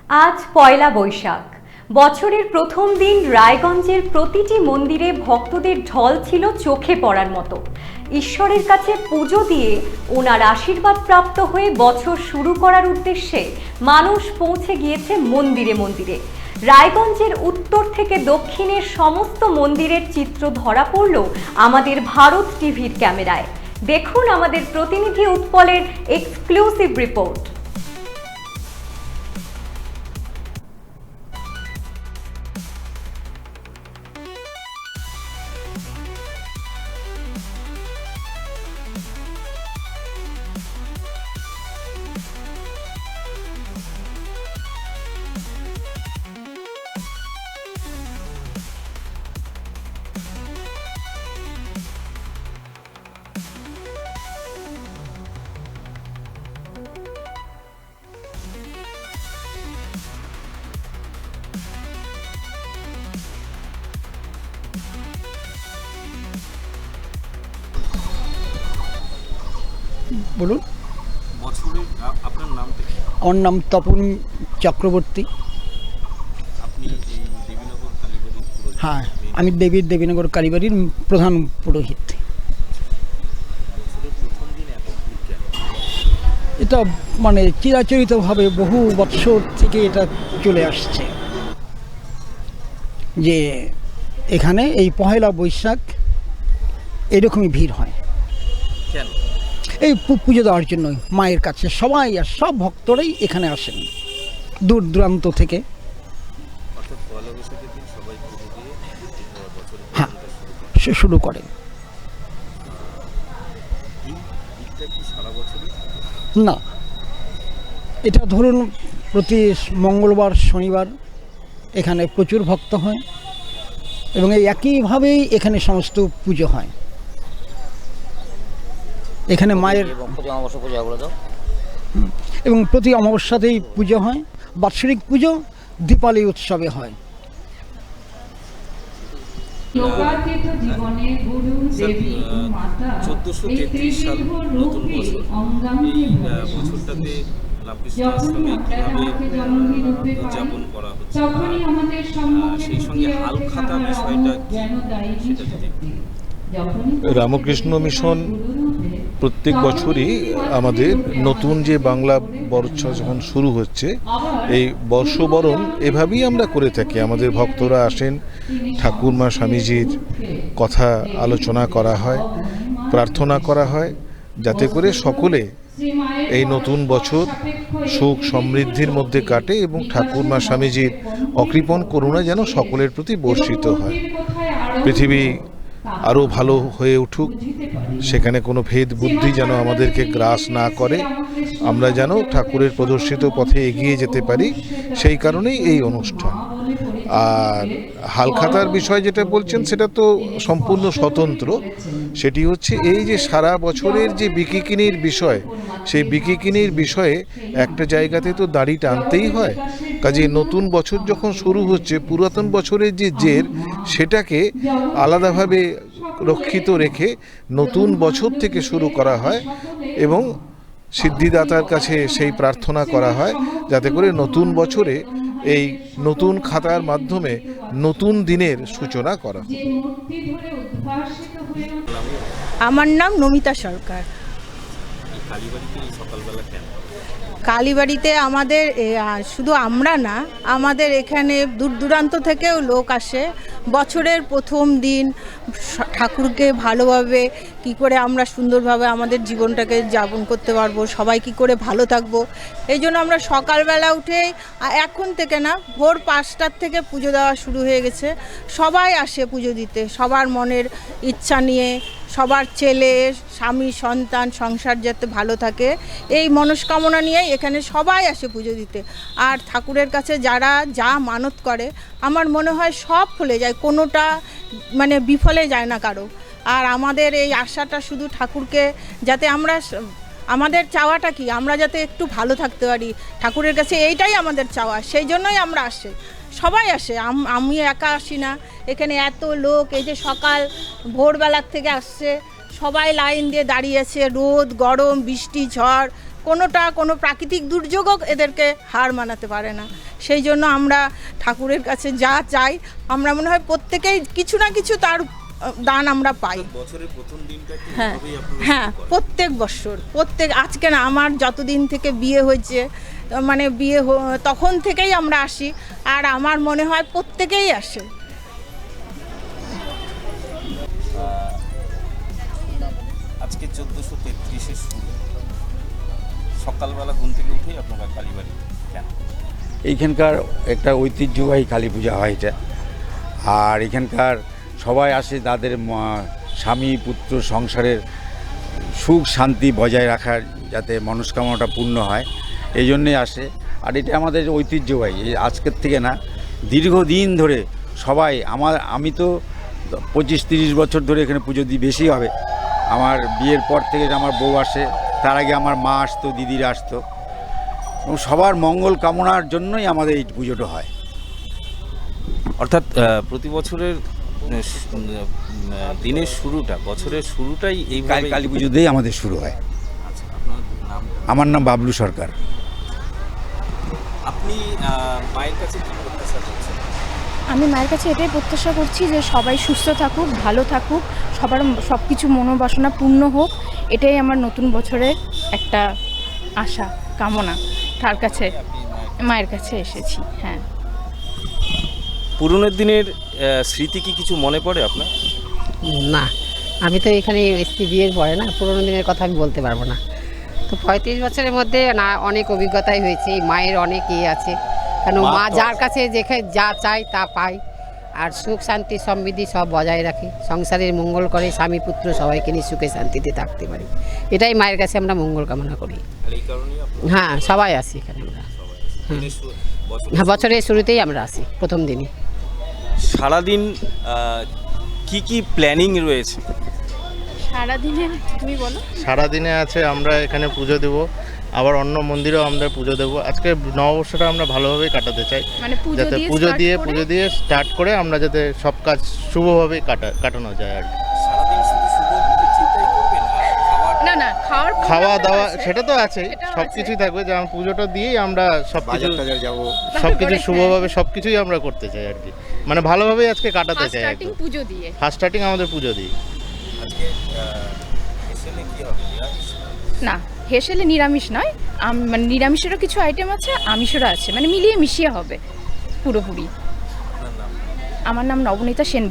আজ পয়লা বৈশাখ। বছরের প্রথম দিন রায়গঞ্জের প্রতিটি মন্দিরে ভক্তদের ঢল ছিল চোখে পড়ার মতো। ঈশ্বরের কাছে পুজো দিয়ে ওনার আশীর্বাদ প্রাপ্ত হয়ে বছর শুরু করার উদ্দেশ্যে মানুষ পৌঁছে গিয়েছে মন্দিরে মন্দিরে। রায়গঞ্জের উত্তর থেকে দক্ষিণের সমস্ত মন্দিরের চিত্র ধরা পড়ল আমাদের ভারত টিভির ক্যামেরায়। দেখুন আমাদের প্রতিনিধি উৎপলের এক্সক্লুসিভ রিপোর্ট। বলুন। বছরের আপনার নামটা কি? আমার নাম তপন চক্রবর্তী। আপনি এই দেবীনগর কালীবাড়ির পুরোহিত? হ্যাঁ, আমি দেবীনগর কালীবাড়ির প্রধান পুরোহিত। বছরের প্রথম দিন এত ভিড় কেন? এটা মানে চিরাচরিতভাবে বহু বৎসর থেকে এটা চলে আসছে যে এখানে এই পহেলা বৈশাখ এরকমই ভিড় হয়। কেন? এই পুজো দেওয়ার জন্য মায়ের কাছে সবাই আর সব ভক্তরাই এখানে আসেন দূর দূরান্ত থেকে। অর্থাৎ পয়লা বৈশাখের দিন সবাই পুজো দিয়ে বছরের হ্যাঁ, প্রথমটা শুরু করেন। এই ভিড়টা কি সারা বছরই থাকে? না, এটা ধরুন প্রতি মঙ্গলবার শনিবার এখানে প্রচুর ভক্ত হয় এবং এই একইভাবেই এখানে সমস্ত পুজো হয়। এখানে মায়ের এবং প্রতি অমাবস্যাতেই পুজো হয়। বাৎসরিক পুজো দীপাবলি উৎসবে হয়। চোদ্দশো 1433 সাল নতুন বছর। এই বছরটাতে রামকৃষ্ণ আশ্রমে কীভাবে উদযাপন করা হচ্ছে, সেই সঙ্গে হালখাতা বিষয়টা কি সেটা যদি রামকৃষ্ণ মিশন প্রত্যেক বছরই আমাদের নতুন যে বাংলা বর্ষ যখন শুরু হচ্ছে এই বর্ষবরণ এভাবেই আমরা করে থাকি। আমাদের ভক্তরা আসেন, ঠাকুরমা স্বামীজির কথা আলোচনা করা হয়, প্রার্থনা করা হয় যাতে করে সকলে এই নতুন বছর সুখ সমৃদ্ধির মধ্যে কাটে এবং ঠাকুরমা স্বামীজির অকৃপণ করুণা যেন সকলের প্রতি বর্ষিত হয়। পৃথিবী আরও ভালো হয়ে উঠুক, সেখানে কোনো ভেদ বুদ্ধি যেন আমাদেরকে গ্রাস না করে, আমরা যেন ঠাকুরের প্রদর্শিত পথে এগিয়ে যেতে পারি, সেই কারণেই এই অনুষ্ঠান। আর হালখাতার বিষয় যেটা বলছেন সেটা তো সম্পূর্ণ স্বতন্ত্র। সেটি হচ্ছে এই যে সারা বছরের যে বিকিকিনির বিষয়, সেই বিকিকিনির বিষয়ে একটা জায়গাতে তো দাড়ি টানতেই হয়। কাজে নতুন বছর যখন শুরু হচ্ছে, পুরাতন বছরের যে জের সেটাকে আলাদাভাবে রক্ষিত রেখে নতুন বছর থেকে শুরু করা হয় এবং সিদ্ধিদাতার কাছে সেই প্রার্থনা করা হয় যাতে করে নতুন বছরে এই নতুন খাতার মাধ্যমে নতুন দিনের সূচনা করা। আমার নাম নমিতা সরকার। কালীবাড়িতে এই সকালবেলা কেন? কালীবাড়িতে আমাদের শুধু আমরা না, আমাদের এখানে দূর দূরান্ত থেকেও লোক আসে। বছরের প্রথম দিন ঠাকুরকে ভালোভাবে কি করে আমরা সুন্দরভাবে আমাদের জীবনটাকে যাপন করতে পারবো, সবাই কি করে ভালো থাকবো, এই জন্য আমরা সকালবেলা উঠেই, এখন থেকে না, ভোর 5টার থেকে পুজো দেওয়া শুরু হয়ে গেছে। সবাই আসে পুজো দিতে, সবার মনের ইচ্ছা নিয়ে, সবার ছেলে স্বামী সন্তান সংসার যাতে ভালো থাকে এই মনস্কামনা নিয়ে এখানে সবাই আসে পুজো দিতে। আর ঠাকুরের কাছে যারা যা মানত করে আমার মনে হয় সব ফলে যায়, কোনোটা মানে বিফলে যায় না কারো। আর আমাদের এই আশাটা শুধু ঠাকুরকে যাতে আমরা, আমাদের চাওয়াটা কি, আমরা যাতে একটু ভালো থাকতে পারি, ঠাকুরের কাছে এইটাই আমাদের চাওয়া, সেই জন্যই আমরা আসি। সবাই আসে, আমি একা আসি না, এখানে এত লোক, এই যে সকাল ভোরবেলার থেকে আসছে, সবাই লাইন দিয়ে দাঁড়িয়েছে, রোদ গরম বৃষ্টি ঝড় কোনো প্রাকৃতিক দুর্যোগও এদেরকে হার মানাতে পারে না। সেই জন্য আমরা ঠাকুরের কাছে যা চাই, আমরা মনে হয় প্রত্যেকেই কিছু না কিছু তার দান আমরা পাই। বছরের প্রথম দিনটা কি হ্যাঁ এভাবেই আপনারা হ্যাঁ, শুরু করেন? প্রত্যেক বছর, আজকে না, আমার যতদিন থেকে বিয়ে হয়েছে, মানে তখন থেকেই আমরা আসি, আর আমার মনে হয় প্রত্যেকেই আসে। আজকে 1433-এর শুরু, সকালবেলা ঘুম থেকে উঠেই আপনারা কালীবাড়ি কেন? এইখানকার একটা ঐতিহ্যবাহী কালী পূজা হয় এটা। আর এখানকার সবাই আসে তাদের স্বামী পুত্র সংসারের সুখ শান্তি বজায় রাখার, যাতে মনস্কামনাটা পূর্ণ হয়, এই জন্যেই আসে। আর এটা আমাদের ঐতিহ্যবাহী, এই আজকের থেকে না, দীর্ঘদিন ধরে সবাই আমি তো 25-30 বছর ধরে এখানে পুজো দিই, বেশি হবে। আমার বিয়ের পর থেকে আমার বউ আসে, তার আগে আমার মা আসতো, দিদিরা আসতো, এবং সবার মঙ্গল কামনার জন্যই আমাদের এই পুজোটা হয়। অর্থাৎ প্রতি বছরের দিনের শুরুটা, বছরের শুরুটাই এইভাবে কালী পুজো দিয়েই আমাদের শুরু হয়। আচ্ছা, আপনার নাম? আমার নাম বাবলু সরকার। আপনি মায়ের কাছে কি প্রত্যাশা করছেন? আমি মায়ের কাছে এটাই প্রত্যাশা করছি যে সবাই সুস্থ থাকুক, ভালো থাকুক, সবার সব কিছু মনোবাসনা পূর্ণ হোক, এটাই আমার নতুন বছরের একটা আশা কামনা। তার কাছে, মায়ের কাছে এসেছি। হ্যাঁ, পুরনের দিনের স্মৃতি কি কিছু মনে পড়ে আপনার? না, আমি তো এখানে এসছি বিয়ের পরে, না পুরোনো দিনের কথা আমি বলতে পারবো না। তো 35 বছরের মধ্যে না অনেক অভিজ্ঞতাই হয়েছে, এই মায়ের অনেক আছে, কারণ মা যার কাছে যেখানে যা চায় তা পায়, আর সুখ শান্তি সমৃদ্ধি সব বজায় রাখে, সংসারের মঙ্গল করে, স্বামী পুত্র সবাইকে নিয়ে সুখে শান্তিতে থাকতে পারি, এটাই মায়ের কাছে আমরা মঙ্গল কামনা করি। এই কারণেই হ্যাঁ, সবাই আসি এখানে আমরা। হ্যাঁ, বছরের শুরুতেই আমরা আসি, প্রথম দিনই। সারাদিন কি কি প্ল্যানিং রয়েছে? সারাদিনের তুমি বলো। সারাদিনে আছে আমরা এখানে পুজো দেব, আবার অন্য মন্দিরেও আমরা পুজো দেব। আজকে নববর্ষটা আমরা ভালোভাবেই কাটাতে চাই, মানে যাতে পুজো দিয়ে স্টার্ট করে আমরা যাতে সব কাজ শুভভাবেই কাটানো যায় আর কি। সারাদিন শুধু শুভ চিন্তাই করবেন? না, খাওয়া দাওয়া সেটা তো আছে, সব কিছুই থাকবে, যেমন পুজোটা দিয়েই আমরা সব কিছু যাবো, সব কিছু শুভভাবে সব কিছুই আমরা করতে চাই আর কি, মানে ভালোভাবেই আজকে কাটাতে চাই। পুজো দিয়ে, ফার্স্ট স্টার্টিং আমাদের পুজো দিয়ে। আজকে এসেলে কি হবে? নিরামিষ? না, হেসেলে নিরামিষ নয়, মানে নিরামিষেরও কিছু আইটেম আছে, আমিষেরও আছে, মানে মিলিয়ে মিশিয়ে হবে পুরোপুরি। আপনার নাম? আমার নাম নবনীতা সেন।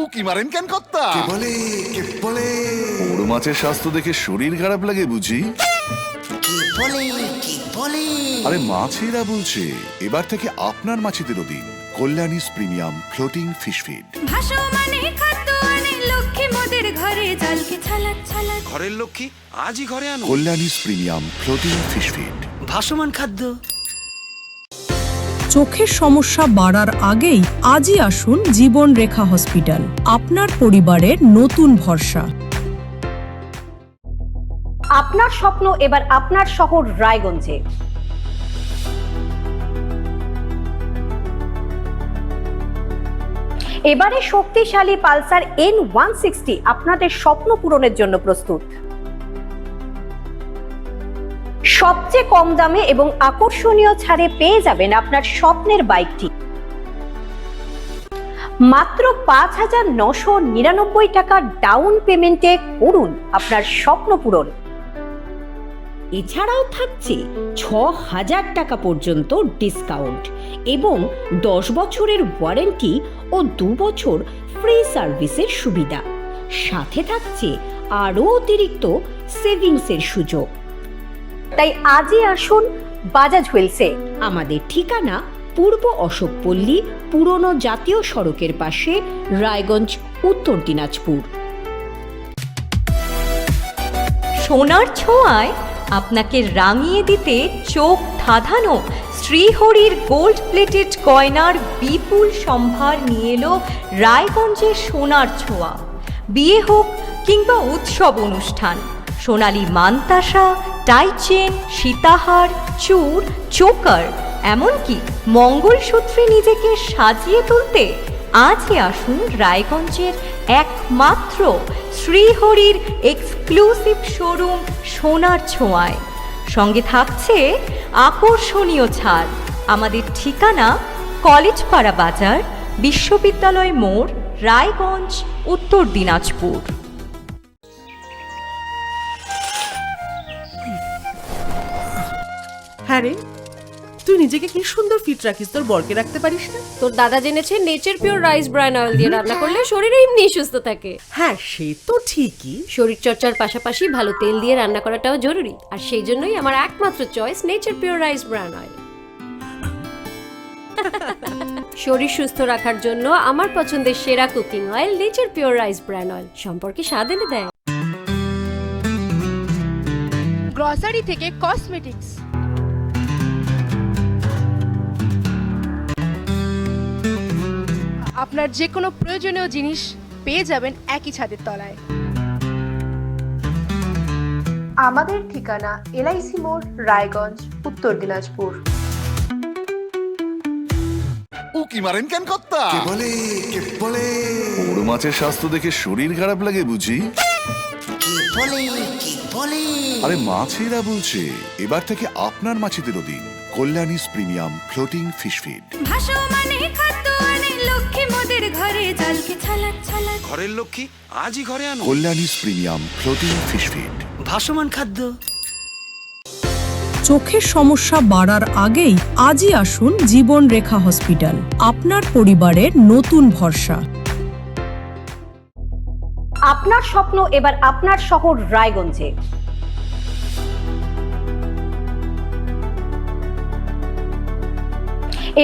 উকি মারেন কেন কর্তা? কে বলে বড় মাছের স্বাস্থ্য দেখে শরীর খারাপ লাগে বুঝি? কে বলে আরে মাছেরা বলছে, এবার থেকে আপনার মাছেদেরও দিন কল্যাণীস প্রিমিয়াম ফ্লোটিং ফিশ ফিড। ঘরের লক্ষ্মী আজই ঘরে আনো কল্যাণীস প্রিমিয়াম ফ্লোটিং ফিশ ফিড, ভাসমান খাদ্য। চোখের সমস্যা বাড়ার আগেই আজই আসুন জীবন রেখা হসপিটাল, আপনার পরিবারের নতুন ভরসা। আপনার স্বপ্ন এবার আপনার শহর রায়গঞ্জে। এবারে শক্তিশালী পালসার N160 আপনাদের স্বপ্ন পূরণের জন্য প্রস্তুত। সবচেয়ে কম দামে এবং আকর্ষণীয় ছাড়ে পেয়ে যাবেন আপনার স্বপ্নের বাইকটি মাত্র 5,999 টাকা ডাউন পেমেন্টে। করুন আপনার স্বপ্ন পূরণ। এছাড়াও থাকছে ৬,০০০ টাকা পর্যন্ত ডিসকাউন্ট এবং ১০ বছরের ওয়ারেন্টি ও ২ বছর ফ্রি সার্ভিসের সুবিধা। সাথে থাকছে আরও অতিরিক্ত সেভিংসের সুযোগ। তাই আজই আসুন বাজাজ হুইলসে। আমাদের ঠিকানা পূর্ব অশোকপল্লী, পুরনো জাতীয় সড়কের পাশে, রায়গঞ্জ, উত্তর দিনাজপুর। সোনার ছোঁয়ায় আপনাকে রাঙিয়ে দিতে চোখ ধাঁধানো শ্রীহরির গোল্ড প্লেটেড গয়নার বিপুল সম্ভার নিয়ে এলো রায়গঞ্জের সোনার ছোঁয়া। বিয়ে হোক কিংবা উৎসব অনুষ্ঠান, সোনালী মানতাসা, টাইচেন, সীতাহার, চূড়, চোকার, এমনকি মঙ্গলসূত্রে নিজেকে সাজিয়ে তুলতে আজই আসুন রায়গঞ্জের একমাত্র শ্রীহরির এক্সক্লুসিভ শোরুম সোনার ছোঁয়ায়। সঙ্গে থাকছে আকর্ষণীয় ছাড়। আমাদের ঠিকানা কলেজপাড়া বাজার, বিশ্ববিদ্যালয় মোড়, রায়গঞ্জ, উত্তর দিনাজপুর। হ্যাঁ রে, তুই নিজেকে কি সুন্দর ফিট রাখিস, তোর বরকে রাখতে পারিস না? তোর দাদা জেনেছে nature pure rice bran oil দিয়ে রান্না করলে শরীর এমনি সুস্থ থাকে। হ্যাঁ সে তো ঠিকই, শরীর চর্চার পাশাপাশি ভালো তেল দিয়ে রান্না করাটাও জরুরি, আর সেই জন্যই আমার একমাত্র choice nature pure rice bran oil. শরীর সুস্থ রাখার জন্য আমার পছন্দের সেরা cooking oil nature pure rice bran oil, সম্পর্কে স্বাদ এনে দেয়। গ্রসারি থেকে কসমেটিক্স, আপনার যে কোনো প্রয়োজনীয় জিনিস পেয়ে যাবেন একই ছাদের তলায়। আমাদের ঠিকানা LIC মোড়, রায়গঞ্জ, উত্তর দিনাজপুর। উকি মারেন কেন কর্তা? কে বলে বড় মাছের স্বাস্থ্য দেখে শরীর খারাপ লাগে বুঝি? আরে মাছেরা বলছে এবার থেকে আপনার মাছেদেরও দিন কল্যাণীস প্রিমিয়াম ফ্লোটিং ফিশ ফিড। ঘরের লক্ষ্মী আজই ঘরে আনো। কল্যাণীস প্রিমিয়াম ফ্লোটিং ফিশ ফিড, ভাসমান খাদ্য। চোখের সমস্যা বাড়ার আগেই আজই আসুন জীবন রেখা হসপিটাল, আপনার পরিবারের নতুন ভরসা। আপনার স্বপ্ন এবার আপনার শহর রায়গঞ্জে।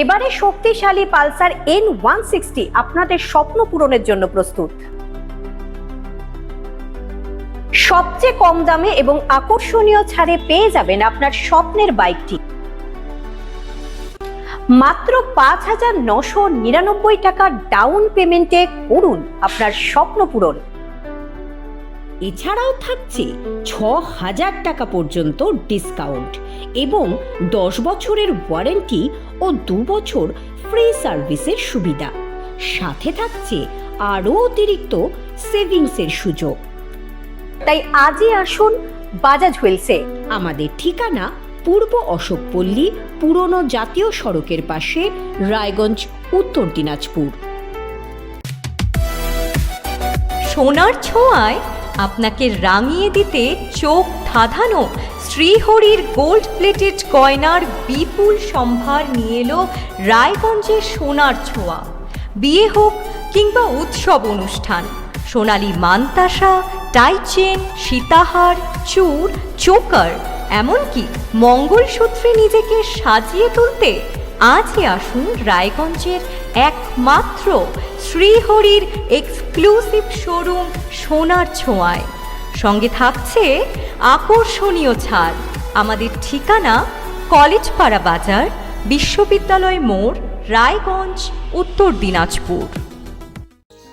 এবারে শক্তিশালী পালসার N160 আপনাদের স্বপ্ন পূরণের জন্য প্রস্তুত। সবচেয়ে কম দামে এবং আকর্ষণীয় ছাড়ে পেয়ে যাবেন আপনার স্বপ্নের বাইকটি। মাত্র ৫,৯৯৯ টাকা ডাউন পেমেন্টে করুন আপনার স্বপ্ন পূরণ। এছাড়াও থাকছে ৬,০০০ টাকা পর্যন্ত ডিসকাউন্ট এবং ১০ বছরের ওয়ারেন্টি ও ২ বছর ফ্রি সার্ভিসের সুবিধা। সাথে থাকছে আরও অতিরিক্ত সেভিংসের সুযোগ। তাই আজই আসুন বাজাজ হুইলসে। আমাদের ঠিকানা পূর্ব অশোকপল্লী, পুরনো জাতীয় সড়কের পাশে, রায়গঞ্জ, উত্তর দিনাজপুর। সোনার ছোঁয়ায় আপনাকে রাঙিয়ে দিতে চোখ ধাঁধানো শ্রীহরির গোল্ড প্লেটেড গয়নার বিপুল সম্ভার নিয়ে এলো রায়গঞ্জের সোনার ছোঁয়া। বিয়ে হোক কিংবা উৎসব অনুষ্ঠান, সোনালী মানতাসা, টাইচেন, সীতাহার, চূড়, চোকার, এমনকি মঙ্গলসূত্রে নিজেকে সাজিয়ে তুলতে আজই আসুন রায়গঞ্জের একমাত্র শ্রীহরির এক্সক্লুসিভ শোরুম সোনার ছোঁয়ায়। সঙ্গে থাকছে আকর্ষণীয় ছাড়। আমাদের ঠিকানা কলেজপাড়া বাজার, বিশ্ববিদ্যালয় মোড়, রায়গঞ্জ, উত্তর দিনাজপুর।